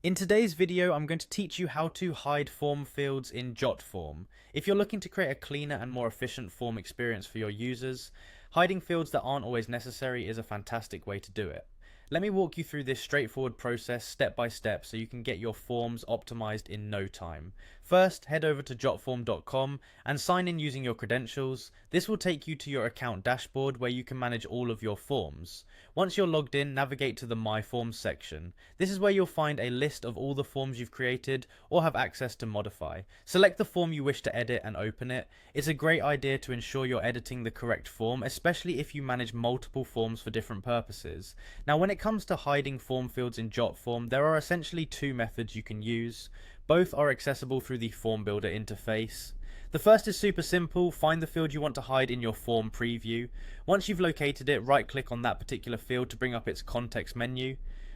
In today's video, I'm going to teach you how to hide form fields in Jotform. If you're looking to create a cleaner and more efficient form experience for your users, hiding fields that aren't always necessary is a fantastic way to do it. Let me walk you through this straightforward process step by step so you can get your forms optimized in no time. First, head over to jotform.com and sign in using your credentials. This will take you to your account dashboard where you can manage all of your forms. Once you're logged in, navigate to the My Forms section. This is where you'll find a list of all the forms you've created or have access to modify. Select the form you wish to edit and open it. It's a great idea to ensure you're editing the correct form, especially if you manage multiple forms for different purposes. Now, when it comes to hiding form fields in Jotform, there are essentially two methods you can use. Both are accessible through the Form Builder interface. The first is super simple. Find the field you want to hide in your form preview. Once you've located it, right click on that particular field to bring up its context menu.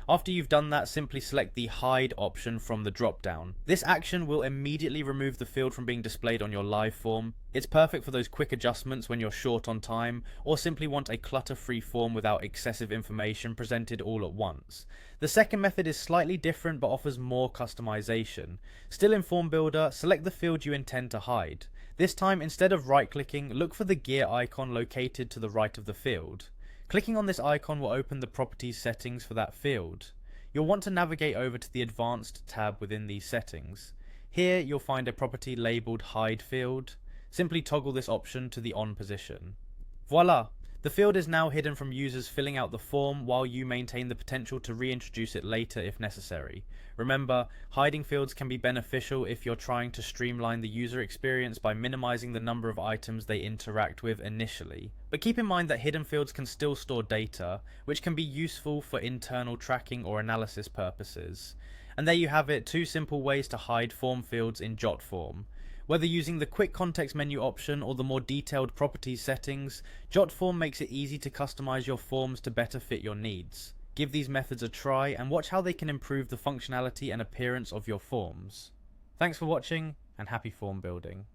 After you've done that, simply select the hide option from the drop down. This action will immediately remove the field from being displayed on your live form. It's perfect for those quick adjustments when you're short on time or simply want a clutter-free form without excessive information presented all at once. The second method is slightly different but offers more customization. Still in Form Builder, select the field you intend to hide. This time, instead of right-clicking, look for the gear icon located to the right of the field. Clicking on this icon will open the properties settings for that field. You'll want to navigate over to the Advanced tab within these settings. Here you'll find a property labelled Hide field. Simply toggle this option to the on position. Voila! The field is now hidden from users filling out the form while you maintain the potential to reintroduce it later if necessary. Remember, hiding fields can be beneficial if you're trying to streamline the user experience by minimizing the number of items they interact with initially. But keep in mind that hidden fields can still store data, which can be useful for internal tracking or analysis purposes. And there you have it, two simple ways to hide form fields in Jotform. Whether using the quick context menu option or the more detailed properties settings, Jotform makes it easy to customize your forms to better fit your needs. Give these methods a try and watch how they can improve the functionality and appearance of your forms. Thanks for watching and happy form building.